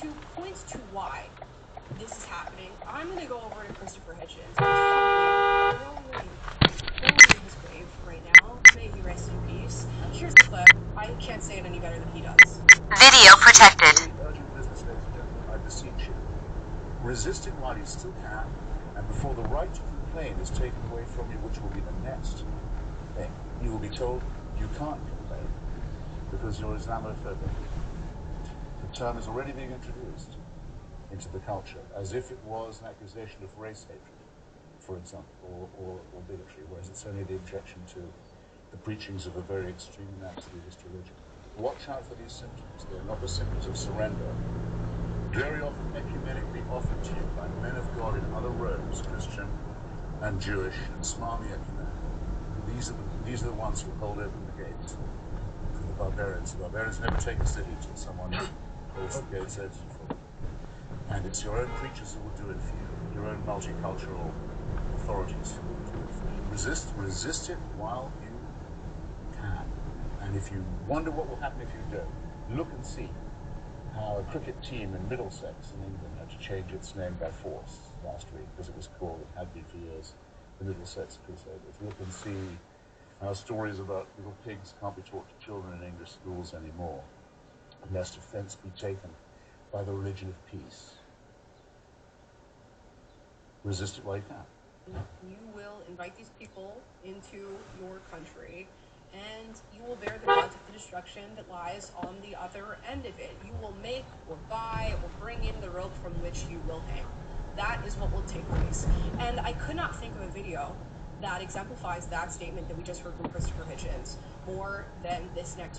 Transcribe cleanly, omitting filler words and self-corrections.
to point to why this is happening, I'm going to go over to Christopher Hitchens. Rolling his grave right now. May he rest in peace. Here's the clip. I can't say it any better than he does. Video protected. Urgent business, ladies and gentlemen, I beseech you. Resist it while you still can, and before the right to complain is taken away from you, which will be the next thing, you will be told you can't complain because you're Islamophobic. The term is already being introduced into the culture as if it was an accusation of race hatred, for example, or bigotry, whereas it's only the objection to the preachings of a very extreme and absolutist religion. Watch out for these symptoms. They're not the symptoms of surrender. Very often ecumenically offered to you by men of God in other robes, Christian and Jewish and smarmy ecumenical. These are the ones who hold open the gates for the barbarians. The barbarians never take a city until someone holds the gates open for them. And it's your own preachers who will do it for you, your own multicultural authorities who will do it for you. Resist it while you can. And if you wonder what will happen if you don't, look and see how a cricket team in Middlesex in England had to change its name by force last week because it was called, it had been for years, the Middlesex Crusaders. Look and see how stories about little pigs can't be taught to children in English schools anymore, lest offense be taken by the religion of peace. Resist it while you can. You will invite these people into your country, and you will bear the brunt of the destruction that lies on the other end of it. You will make or buy or bring in the rope from which you will hang. That is what will take place. And I could not think of a video that exemplifies that statement that we just heard from Christopher Hitchens more than this next